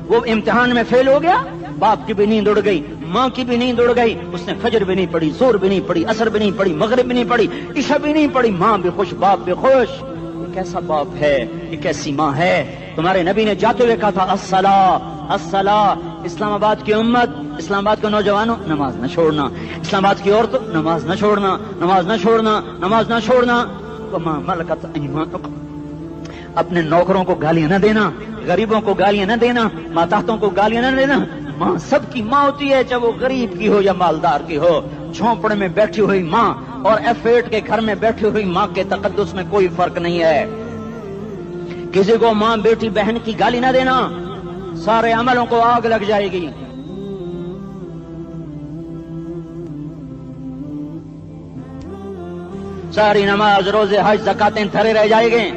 وہ امتحان میں فیل ہو گیا، باپ کی بھی نیند اڑ گئی، ماں کی بھی نیند اڑ گئی، اس نے فجر بھی نہیں پڑھی، زور بھی نہیں پڑھی، عصر بھی نہیں پڑھی، مغرب بھی نہیں پڑھی، عشاء بھی نہیں پڑھی، ماں بھی خوش باپ بھی خوش. یہ کیسا باپ ہے، یہ کیسی ماں ہے؟ تمہارے نبی نے جاتے ہوئے کہا تھا الصلاۃ الصلاۃ. اسلام آباد کی امت، اسلام آباد کے نوجوانوں، نماز نہ چھوڑنا. اسلام آباد کی عورتوں، نماز نہ چھوڑنا، نماز نہ چھوڑنا، نماز نہ چھوڑنا. وما ملکت ایمانکم، اپنے نوکروں کو گالیاں نہ دینا، غریبوں کو گالیاں نہ دینا، ماتحتوں کو گالیاں نہ دینا. ماں سب کی ماں ہوتی ہے، چاہے وہ غریب کی ہو یا مالدار کی ہو. جھونپڑے میں بیٹھی ہوئی ماں اور F8 کے گھر میں بیٹھی ہوئی ماں کے تقدس میں کوئی فرق نہیں ہے. کسی کو ماں بیٹی بہن کی گالی نہ دینا، سارے عملوں کو آگ لگ جائے گی. ساری نماز روزے حج زکاتیں دھرے رہ جائیں گے،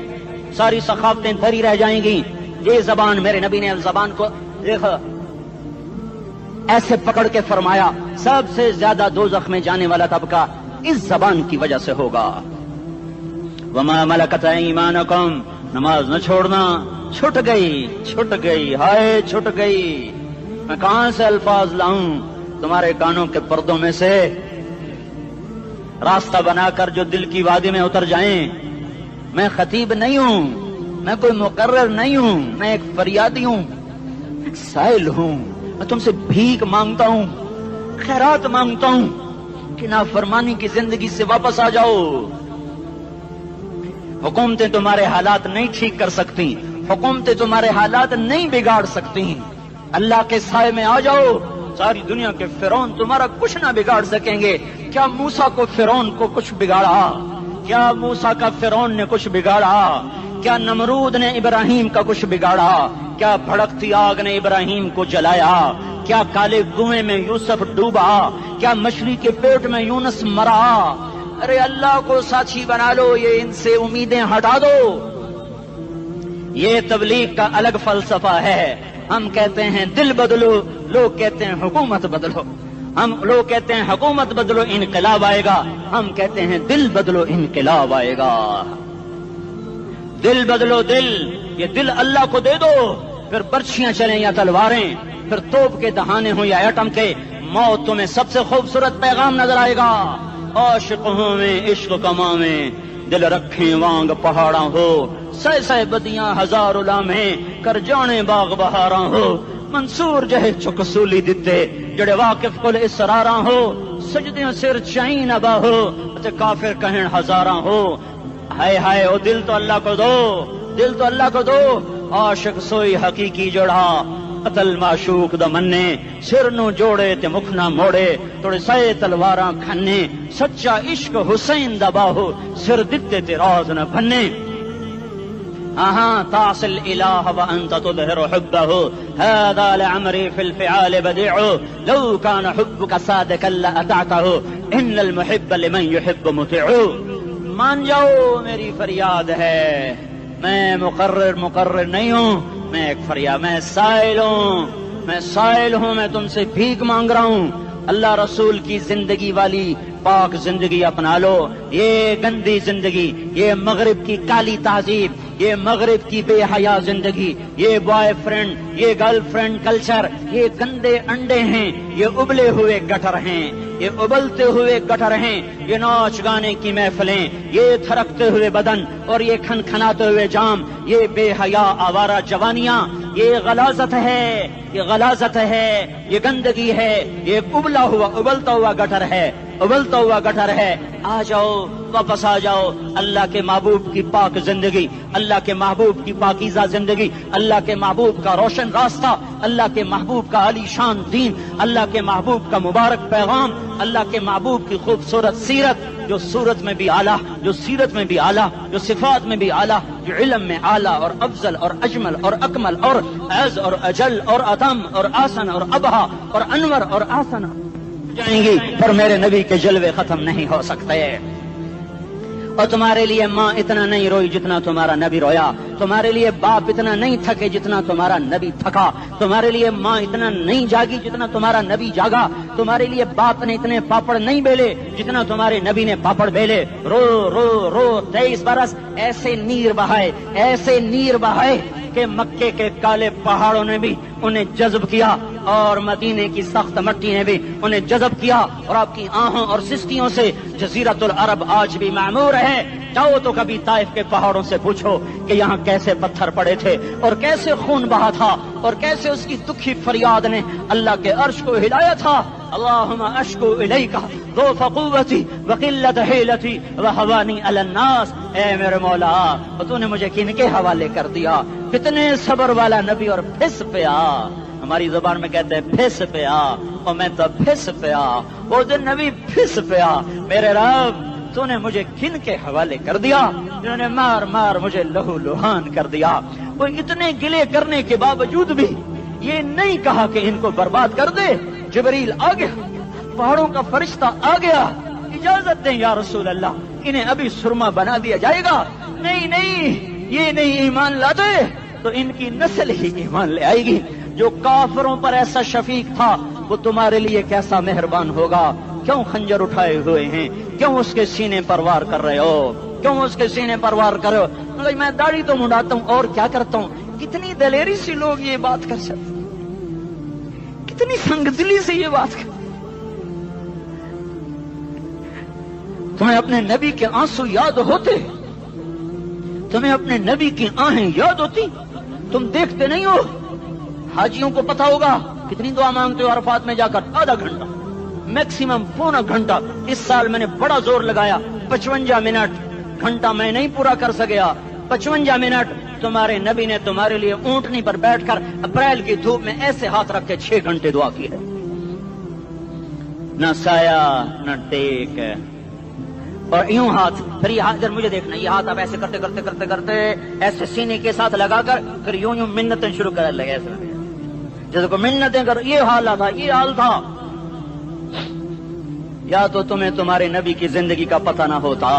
ساری ثقافتیں دھری رہ جائیں گی. یہ زبان، میرے نبی نے زبان کو دیکھا ایسے پکڑ کے فرمایا سب سے زیادہ دوزخ میں جانے والا طبقہ اس زبان کی وجہ سے ہوگا. وما ملکت ایمانکم، نماز نہ چھوڑنا. چھٹ گئی ہائے چھٹ گئی. میں کہاں سے الفاظ لاؤں تمہارے کانوں کے پردوں میں سے، راستہ بنا کر جو دل کی وادی میں اتر جائیں. میں خطیب نہیں ہوں، میں کوئی مقرر نہیں ہوں، میں ایک فریادی ہوں، ایک سائل ہوں. میں تم سے بھیک مانگتا ہوں، خیرات مانگتا ہوں کہ نافرمانی کی زندگی سے واپس آ جاؤ. حکومتیں تمہارے حالات نہیں ٹھیک کر سکتی، حکومتیں تمہارے حالات نہیں بگاڑ سکتی. اللہ کے سائے میں آ جاؤ، ساری دنیا کے فرعون تمہارا کچھ نہ بگاڑ سکیں گے. کیا موسیٰ کو فرعون کو کچھ بگاڑا؟ کیا موسیٰ کا فرعون نے کچھ بگاڑا؟ کیا نمرود نے ابراہیم کا کچھ بگاڑا؟ کیا بھڑکتی آگ نے ابراہیم کو جلایا؟ کیا کالے کنویں میں یوسف ڈوبا؟ کیا مچھلی کے پیٹ میں یونس مرا؟ ارے اللہ کو ساتھی بنا لو، یہ ان سے امیدیں ہٹا دو. یہ تبلیغ کا الگ فلسفہ ہے. ہم کہتے ہیں دل بدلو، لوگ کہتے ہیں حکومت بدلو. لوگ کہتے ہیں حکومت بدلو انقلاب آئے گا، ہم کہتے ہیں دل بدلو انقلاب آئے گا. دل بدلو دل، یہ دل اللہ کو دے دو، پھر برچھیاں چلیں یا تلواریں، پھر توپ کے دہانے ہوں یا ایٹم کے، موت تمہیں سب سے خوبصورت پیغام نظر آئے گا. عاشق ہوں میں عشق کما میں، دل رکھیں وانگ پہاڑاں ہو، سہ بدیاں ہزار لامیں، کر جانے باغ بہاراں ہو. منصور جہے چکسولی دتے، جڑے واقف کل اسراراں ہو، سجدیاں سر چائیں نبا ہو، کافر کہیں ہزاراں ہو. ہائے ہائے او دل تو اللہ کو دو، دل تو اللہ کو دو. عاشق سوئی حقیقی جوڑا، قتل معشوق دا مننے، سر نو جوڑے تے مکھ نہ موڑے، توڑے سائے تلواراں کھنے. سچا عشق حسین دا باہو، سر دتے تے راز نہ بھنے. تعصي الإله وأنت تظهر حبه، هذا لعمري في الفعال بديع، لو كان حبك صادقا لأطعته، إن المحب لمن يحب مطيع. مان جاؤ میری فریاد ہے، میں مقرر نہیں ہوں، میں ایک فریاد، میں سائل ہوں، میں تم سے بھیک مانگ رہا ہوں. اللہ رسول کی زندگی والی پاک زندگی اپنا لو. یہ گندی زندگی، یہ مغرب کی کالی تہذیب، یہ مغرب کی بے حیا زندگی، یہ بوائے فرینڈ، یہ گرل فرینڈ کلچر، یہ گندے انڈے ہیں، یہ ابلے ہوئے گٹر ہیں، یہ ابلتے ہوئے گٹر ہیں. یہ ناچ گانے کی محفلیں، یہ تھرکتے ہوئے بدن اور یہ کھنکھناتے ہوئے جام، یہ بے حیا آوارہ جوانیاں، یہ غلاظت ہے، یہ غلاظت ہے، یہ گندگی ہے، یہ ابلتا ہوا گٹر ہے، ابلتا ہوا گٹر ہے. آ جاؤ، واپس آ جاؤ. اللہ کے محبوب کی پاک زندگی، اللہ کے محبوب کی پاکیزہ زندگی، اللہ کے محبوب کا روشن راستہ، اللہ کے محبوب کا علی شان دین، اللہ کے محبوب کا مبارک پیغام، اللہ کے محبوب کی خوبصورت سیرت، جو صورت میں بھی اعلیٰ، جو سیرت میں بھی اعلیٰ، جو صفات میں بھی اعلیٰ، جو علم میں اعلیٰ اور افضل اور اجمل اور اکمل اور اعز اور اجل اور اتم اور آسن اور ابہا اور انور اور آسن جائیں گی، پر میرے نبی کے جلوے ختم نہیں ہو سکتے. اور تمہارے لیے ماں اتنا نہیں روئی جتنا تمہارا نبی رویا، تمہارے لیے باپ اتنا نہیں تھکے جتنا تمہارا نبی تھکا، تمہارے لیے ماں اتنا نہیں جاگی جتنا تمہارا نبی جاگا، تمہارے لیے باپ نے اتنے پاپڑ نہیں بیلے جتنا تمہارے نبی نے پاپڑ بیلے۔ رو رو رو 23 برس ایسے نیر بہائے، ایسے نیر بہائے کہ مکے کے کالے پہاڑوں نے بھی انہیں جذب کیا اور مدینے کی سخت مٹی نے بھی انہیں جذب کیا، اور آپ کی آہوں اور سستیوں سے جزیرت العرب آج بھی معمور ہے۔ جاؤ تو کبھی طائف کے پہاڑوں سے پوچھو کہ یہاں کیسے پتھر پڑے تھے اور کیسے خون بہا تھا اور کیسے اس کی دکھی فریاد نے اللہ کے عرش کو ہلایا تھا۔ اللہم اشکو الیک ضعف قوتی وقلت حیلتی وہوانی علی الناس، اے میرے مولا تو نے مجھے کن کے حوالے کر دیا؟ کتنے صبر والا نبی، اور پھس پیا، ہماری زبان میں کہتے ہیں پھس پیا، اور میں تو پھس پیا، وہ دن نبی پھس پیا۔ میرے رب تو نے مجھے کن کے حوالے کر دیا جنہوں نے مار مار مجھے لہو لہان کر دیا؟ وہ اتنے گلے کرنے کے باوجود بھی یہ نہیں کہا کہ ان کو برباد کر دے۔ جبریل آ گیا، پہاڑوں کا فرشتہ آ گیا، اجازت دیں یا رسول اللہ، انہیں ابھی سرما بنا دیا جائے گا۔ نہیں نہیں، یہ نہیں ایمان لاتے تو ان کی نسل ہی ایمان لے آئے گی۔ جو کافروں پر ایسا شفیق تھا وہ تمہارے لیے کیسا مہربان ہوگا۔ کیوں خنجر اٹھائے ہوئے ہیں؟ کیوں اس کے سینے پر وار کر رہے ہو؟ کیوں اس کے سینے پر وار کر رہے ہو؟ میں داڑھی تو منڈاتا ہوں اور کیا کرتا ہوں۔ کتنی دلیری سے لوگ یہ بات کر سکتے، کتنی سنگ دلی سے یہ بات کر۔ تمہیں اپنے نبی کے آنسو یاد ہوتے؟ تمہیں اپنے نبی کی آہیں یاد ہوتی؟ تم دیکھتے نہیں ہو؟ حاجیوں کو پتا ہوگا کتنی دعا مانگتے ہو عرفات میں جا کر؟ آدھا گھنٹہ، میکسیمم پونا گھنٹہ۔ اس سال میں نے بڑا زور لگایا، 55 منٹ، گھنٹہ میں نہیں پورا کر سکیا، 55 منٹ تمہارے نبی نے تمہارے لیے اونٹنی پر بیٹھ کر اپریل کی دھوپ میں ایسے ہاتھ رکھ کے 6 گھنٹے دعا کی ہے۔ نہ سایہ نہ ٹیک، اور یوں ہاتھ، پھر یہ ہاتھ مجھے دیکھنا، یہ ہاتھ آپ ایسے کرتے کرتے کرتے کرتے ایسے سینے کے ساتھ لگا کر پھر یوں یوں منتیں شروع کر لگے، ایسے جیسے کو منتیں کر۔ یہ حال تھا، یہ حال تھا۔ یا تو تمہیں تمہارے نبی کی زندگی کا پتہ نہ ہوتا،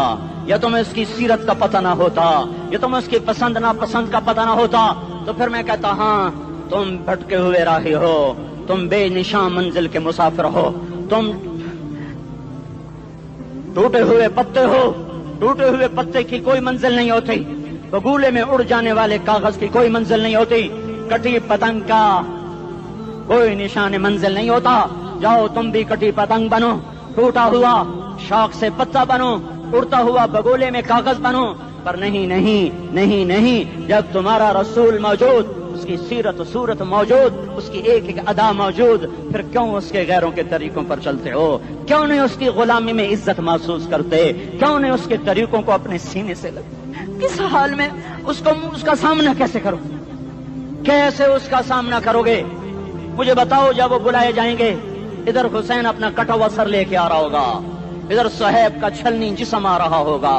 یا تمہیں اس کی سیرت کا پتہ نہ ہوتا، یا تمہیں اس کی پسند ناپسند کا پتہ نہ ہوتا، تو پھر میں کہتا ہاں تم بھٹکے ہوئے راہی ہو، تم بے نشان منزل کے مسافر ہو، تم ٹوٹے ہوئے پتے ہو۔ ٹوٹے ہوئے پتے کی کوئی منزل نہیں ہوتی، بگولے میں اڑ جانے والے کاغذ کی کوئی منزل نہیں ہوتی، کٹی پتنگ کا کوئی نشان منزل نہیں ہوتا۔ جاؤ تم بھی کٹی پتنگ بنو، ٹوٹا ہوا شاخ سے پتا بنو، اڑتا ہوا بگولے میں کاغذ بنو، پر نہیں نہیں نہیں نہیں، جب تمہارا رسول موجود، اس کی سیرت و صورت موجود، اس کی ایک ایک ادا موجود، پھر کیوں اس کے غیروں کے طریقوں پر چلتے ہو؟ کیوں نہیں اس کی غلامی میں عزت محسوس کرتے؟ کیوں نہیں اس کے طریقوں کو اپنے سینے سے لگتے؟ کس حال میں اس کا سامنا کیسے کرو؟ کیسے اس کا سامنا کرو گے؟ مجھے بتاؤ، جب وہ بلائے جائیں گے، ادھر حسین اپنا کٹا ہوا سر لے کے آ رہا ہوگا، ادھر صہیب کا چھلنی جسم آ رہا ہوگا،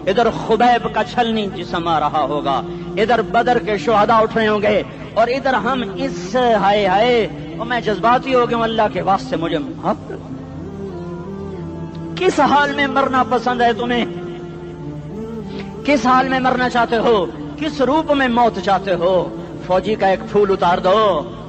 ادھر خبیب کا چھلنی جسم آ رہا ہوگا، ادھر بدر کے شہداء اٹھ رہے ہوں گے، اور ادھر ہم اس ہائے ہائے، اور میں جذباتی ہو گیا ہوں، اللہ کے واسطے مجھے معاف کر۔ کس حال میں مرنا پسند ہے تمہیں؟ کس حال میں مرنا چاہتے ہو؟ کس روپ میں موت چاہتے ہو؟ فوجی کا ایک پھول اتار دو،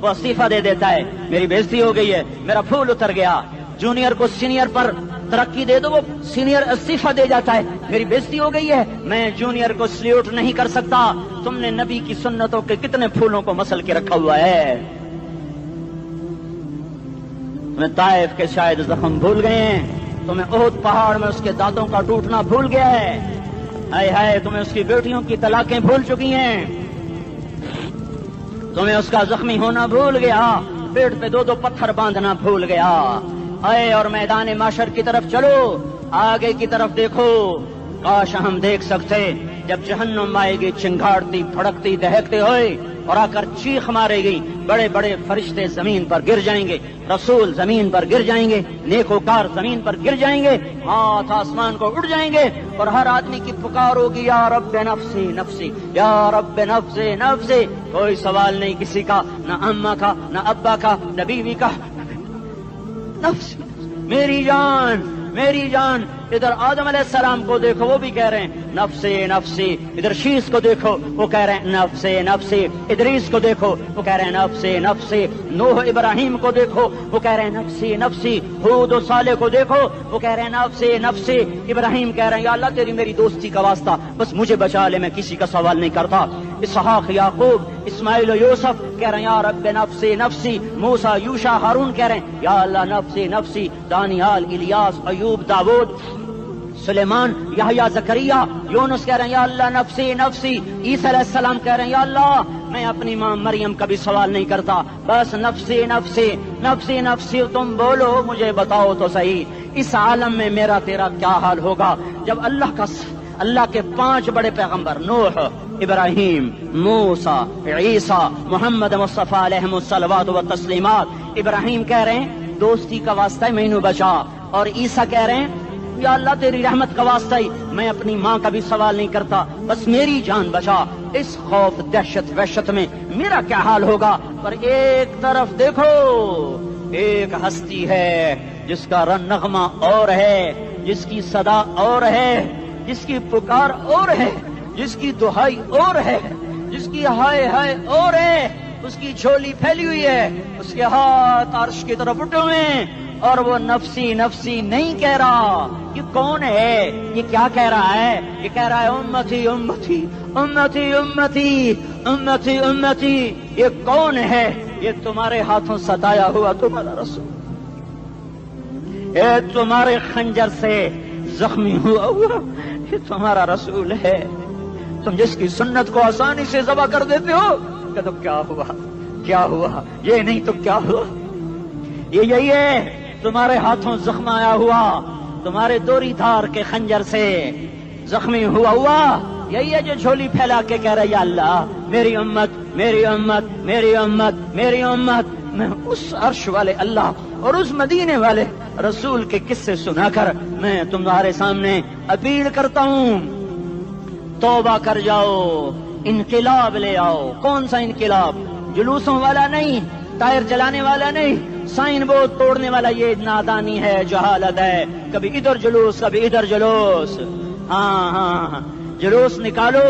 وہ استعفیٰ دے دیتا ہے، میری بےزتی ہو گئی ہے، میرا پھول اتر گیا۔ جونیئر کو سینئر پر ترقی دے دو، وہ سینئر استعفیٰ دے جاتا ہے، میری بےزتی ہو گئی ہے، میں جونیئر کو سلیوٹ نہیں کر سکتا۔ تم نے نبی کی سنتوں کے کتنے پھولوں کو مسل کے رکھا ہوا ہے؟ تمہیں طائف کے شاید زخم بھول گئے ہیں، تمہیں احد پہاڑ میں اس کے دانتوں کا ٹوٹنا بھول گیا ہے، ہائے ہائے تمہیں اس کی بیٹیوں کی طلاقیں بھول چکی ہیں، تمہیں اس کا زخمی ہونا بھول گیا، پیٹ پہ 2 پتھر باندھنا بھول گیا۔ آئے اور میدان معاشر کی طرف چلو، آگے کی طرف دیکھو۔ کاش ہم دیکھ سکتے جب جہنم آئے گی چنگاڑتی بھڑکتی دہکتے ہوئے اور آ کر چیخ مارے گی، بڑے بڑے فرشتے زمین پر گر جائیں گے، رسول زمین پر گر جائیں گے، نیکوکار زمین پر گر جائیں گے، ہاتھ آسمان کو اڑ جائیں گے، اور ہر آدمی کی پکار ہوگی، یا رب نفسی نفسی، یا رب نفسی نفسی۔ کوئی سوال نہیں کسی کا، نہ اماں کا، نہ ابا کا، نہ بیوی کا، نفس میری جان میری جان. ادھر آدم علیہ السلام کو دیکھو وہ بھی کہہ رہے ہیں نفسی نفسی. ادھر شیس کو دیکھو وہ کہہ رہے ہیں نفسی نفسی. ادریس کو دیکھو وہ کہہ رہے ہیں نفسی نفسی. نوح ابراہیم کو دیکھو وہ کہہ رہے ہیں نفسی نفسی. ہود و صالح کو دیکھو وہ کہہ رہے ہیں نفسی نفسی. ابراہیم کہہ رہے ہیں یا اللہ تیری میری دوستی کا واسطہ بس مجھے بچا لے, میں کسی کا سوال نہیں کرتا. اسحاق یعقوب اسماعیل و یوسف کہہ رہے ہیں یا رب نفسی نفسی. موسیٰ یوشع ہارون کہہ رہے ہیں یا اللہ نفسی نفسی. دانیال الیاس ایوب داود سلیمان یحییٰ زکریا یونس کہہ رہے ہیں یا اللہ نفسی نفسی. عیسیٰ علیہ السلام کہہ رہے ہیں یا اللہ میں اپنی ماں مریم کا بھی سوال نہیں کرتا بس نفسی نفسی نفسی نفسی. تم بولو مجھے بتاؤ تو صحیح اس عالم میں میرا تیرا کیا حال ہوگا جب اللہ کے 5 بڑے پیغمبر نوح ابراہیم موسیٰ عیسیٰ محمد مصطفیٰ علیہ الصلوات و تسلیمات. ابراہیم کہہ رہے ہیں دوستی کا واسطہ مینو بچا, اور عیسیٰ کہہ رہے ہیں یا اللہ تیری رحمت کا واسطہ ہی میں اپنی ماں کا بھی سوال نہیں کرتا بس میری جان بچا. اس خوف دہشت وحشت میں میرا کیا حال ہوگا. پر ایک طرف دیکھو ایک ہستی ہے جس کا نغمہ اور ہے, جس کی صدا اور ہے, جس کی پکار اور ہے, جس کی دہائی اور ہے, جس کی ہائے ہائے اور ہے. اس کی جھولی پھیلی ہوئی ہے, اس کے ہاتھ عرش کی طرف اٹھے ہوئے ہیں, اور وہ نفسی نفسی نہیں کہہ رہا. یہ کون ہے؟ یہ کیا کہہ رہا ہے؟ یہ کہہ رہا ہے امتی امتی امتی امتی امتی امتی. یہ کون ہے؟ یہ تمہارے ہاتھوں ستایا ہوا تمہارا رسول, یہ تمہارے خنجر سے زخمی ہوا یہ تمہارا رسول ہے. تم جس کی سنت کو آسانی سے ذبح کر دیتے ہو کہ تو کیا ہوا کیا ہوا, یہ نہیں تو کیا ہوا. یہ یہی ہے تمہارے ہاتھوں زخم آیا ہوا, تمہارے دوری دھار کے خنجر سے زخمی ہوا یہی ہے جو جھولی پھیلا کے کہہ رہا یا اللہ میری امت میری امت میری امت میری امت. میں اس عرش والے اللہ اور اس مدینے والے رسول کے قصے سنا کر میں تمہارے سامنے اپیل کرتا ہوں توبہ کر جاؤ, انقلاب لے آؤ. کون سا انقلاب؟ جلوسوں والا نہیں, ٹائر جلانے والا نہیں, سائن بورڈ توڑنے والا. یہ نادانی ہے, جہالت ہے. کبھی ادھر جلوس کبھی ادھر جلوس. ہاں جلوس نکالو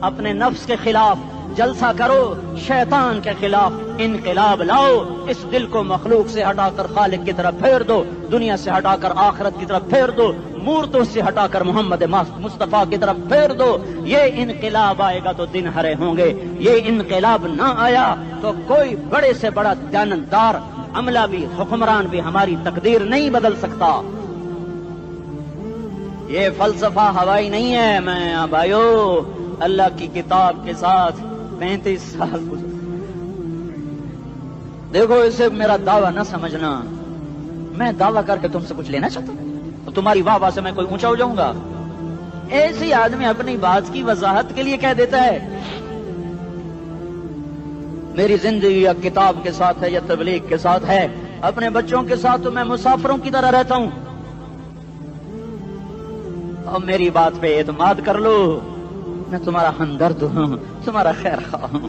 اپنے نفس کے خلاف, جلسہ کرو شیطان کے خلاف, انقلاب لاؤ. اس دل کو مخلوق سے ہٹا کر خالق کی طرف پھیر دو, دنیا سے ہٹا کر آخرت کی طرف پھیر دو, مورتوں سے ہٹا کر محمد مصطفیٰ کی طرف پھیر دو. یہ انقلاب آئے گا تو دن ہرے ہوں گے. یہ انقلاب نہ آیا تو کوئی بڑے سے بڑا دیانتدار عملہ بھی حکمران بھی ہماری تقدیر نہیں بدل سکتا. یہ فلسفہ ہوائی نہیں ہے. میں بھائیو اللہ کی کتاب کے ساتھ 35 سال دیکھو, اسے میرا دعویٰ نہ سمجھنا. میں دعویٰ کر کے تم سے کچھ لینا چاہتا ہوں تو تمہاری واہ واہ سے میں کوئی اونچا ہو جاؤں گا؟ ایسی آدمی اپنی بات کی وضاحت کے لیے کہہ دیتا ہے میری زندگی یا کتاب کے ساتھ ہے یا تبلیغ کے ساتھ ہے, اپنے بچوں کے ساتھ تو میں مسافروں کی طرح رہتا ہوں. اور میری بات پہ اعتماد کر لو, میں تمہارا ہمدرد ہوں, تمہارا خیر خواہ ہوں.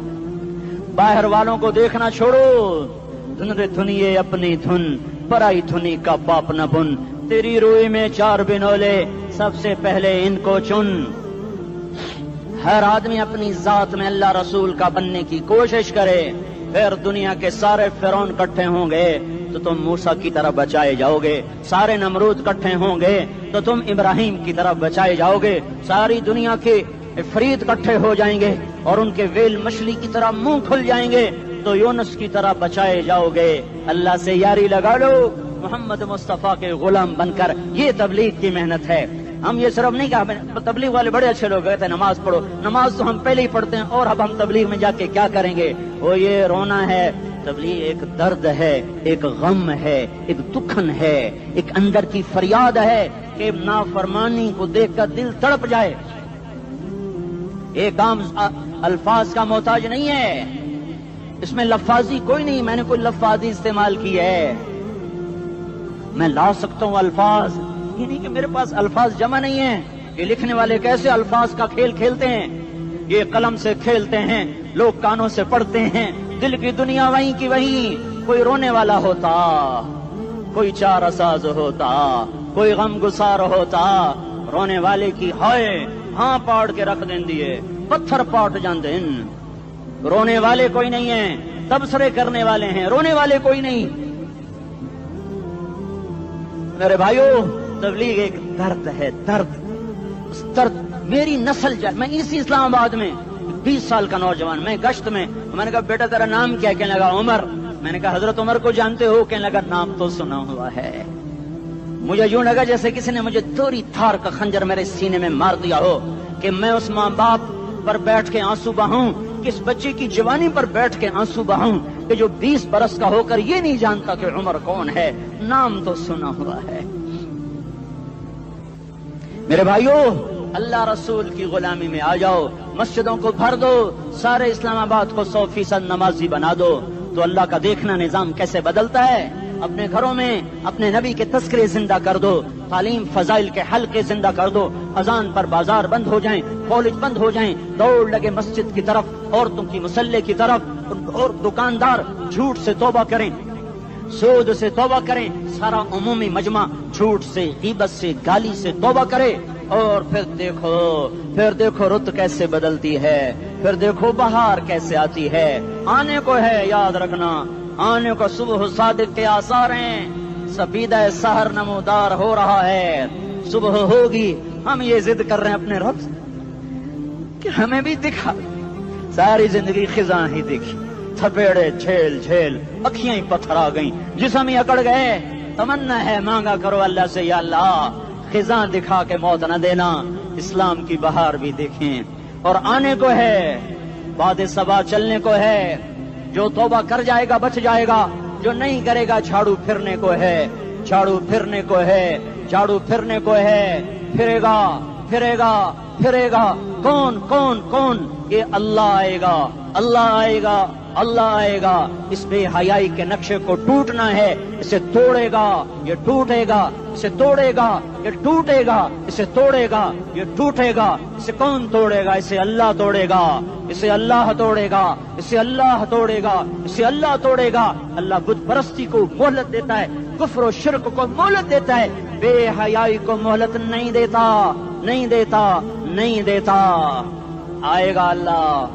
باہر والوں کو دیکھنا چھوڑو, دھن دھنیے اپنی دھن, پرائی دھنی کا باپ نہ بن. تیری روئی میں 4 بنولے, سب سے پہلے ان کو چن. ہر آدمی اپنی ذات میں اللہ رسول کا بننے کی کوشش کرے, پھر دنیا کے سارے فرعون اکٹھے ہوں گے تو تم موسیٰ کی طرف بچائے جاؤ گے, سارے نمرود اکٹھے ہوں گے تو تم ابراہیم کی طرف بچائے جاؤ گے, ساری دنیا کے افریت اکٹھے ہو جائیں گے اور ان کے ویل مچھلی کی طرح منہ کھل جائیں گے تو یونس کی طرح بچائے جاؤ گے. اللہ سے یاری لگا لو, محمد مصطفیٰ کے غلام بن کر. یہ تبلیغ کی محنت ہے. ہم یہ صرف نہیں کہا, تبلیغ والے بڑے اچھے لوگ کہتے ہیں نماز پڑھو, نماز تو ہم پہلے ہی پڑھتے ہیں, اور اب ہم تبلیغ میں جا کے کیا کریں گے؟ وہ یہ رونا ہے. تبلیغ ایک درد ہے, ایک غم ہے, ایک دکھن ہے, ایک اندر کی فریاد ہے کہ نافرمانی کو دیکھ کر دل تڑپ جائے. ایک کام الفاظ کا محتاج نہیں ہے, اس میں لفاظی کوئی نہیں. میں نے کوئی لفاظی استعمال کی ہے, میں لا سکتا ہوں الفاظ, یہ نہیں کہ میرے پاس الفاظ جمع نہیں ہیں. یہ لکھنے والے کیسے الفاظ کا کھیل کھیلتے ہیں, یہ قلم سے کھیلتے ہیں, لوگ کانوں سے پڑھتے ہیں, دل کی دنیا وہیں کی وہیں. کوئی رونے والا ہوتا, کوئی چارہ ساز ہوتا, کوئی غم گسار ہوتا رونے والے کی ہائے ہاں پاڑ کے رکھ دیں دیے پتھر پاٹ جان دین. رونے والے کوئی نہیں ہیں، تبصرے کرنے والے ہیں، رونے والے کوئی نہیں. میرے بھائیو تبلیغ ایک درد ہے، درد. اس درد میری نسل جائے. میں اسی اسلام آباد میں 20 سال کا نوجوان، میں گشت میں نے کہا بیٹا تیرا نام کیا؟ کہنے لگا عمر. میں نے کہا حضرت عمر کو جانتے ہو؟ کہنے لگا نام تو سنا ہوا ہے. مجھے یوں لگا جیسے کسی نے مجھے دوری تھار کا خنجر میرے سینے میں مار دیا ہو کہ میں اس ماں باپ پر بیٹھ کے آنسو بہاؤں، کس بچے کی جوانی پر بیٹھ کے آنسو بہاؤں کہ جو 20 برس کا ہو کر یہ نہیں جانتا کہ عمر کون ہے. نام تو سنا ہوا ہے. میرے بھائیو اللہ رسول کی غلامی میں آ جاؤ، مسجدوں کو بھر دو، سارے اسلام آباد کو 100% نمازی بنا دو تو اللہ کا دیکھنا نظام کیسے بدلتا ہے. اپنے گھروں میں اپنے نبی کے تذکرے زندہ کر دو، تعلیم فضائل کے حلقے زندہ کر دو. اذان پر بازار بند ہو جائیں، کالج بند ہو جائیں، دوڑ لگے مسجد کی طرف، عورتوں کی مصلے کی طرف. اور دکاندار جھوٹ سے توبہ کریں، سود سے توبہ کریں. سارا عمومی مجمع جھوٹ سے، غیبت سے، گالی سے توبہ کرے. اور پھر دیکھو رت کیسے بدلتی ہے، پھر دیکھو بہار کیسے آتی ہے. آنے کو ہے، یاد رکھنا آنے کو صبح صادق کے آثار ہیں. سفیدہ سحر نمودار ہو رہا ہے، صبح ہوگی. ہم یہ ضد کر رہے ہیں اپنے رب کہ ہمیں بھی دکھا. ساری زندگی خزاں ہی دکھی، تھپیڑے جھیل جھیل، اکھیاں ہی پتھر آ گئیں، جسم ہی اکڑ گئے. تمنا ہے مانگا کرو اللہ سے یا اللہ خزاں دکھا کے موت نہ دینا، اسلام کی بہار بھی دیکھیں. اور آنے کو ہے، باد صبا چلنے کو ہے. جو توبہ کر جائے گا بچ جائے گا، جو نہیں کرے گا جھاڑو پھرنے کو ہے، جھاڑو پھرنے کو ہے، جھاڑو پھرنے کو ہے. پھرے گا پھرے گا پھرے گا. کون کون کون؟ یہ اللہ آئے گا، اللہ آئے گا، اللہ آئے گا. اس بے حیائی کے نقشے کو ٹوٹنا ہے. اسے توڑے گا یہ ٹوٹے گا، اسے توڑے گا یہ ٹوٹے گا، اسے توڑے گا یہ ٹوٹے گا. اسے کون توڑے گا؟ اسے اللہ توڑے گا، اسے اللہ توڑے گا، اسے اللہ توڑے گا، اسے اللہ توڑے گا. اللہ بت پرستی کو مہلت دیتا ہے، کفر و شرک کو مہلت دیتا ہے، بے حیائی کو مہلت نہیں دیتا، نہیں دیتا، نہیں دیتا. آئے گا اللہ.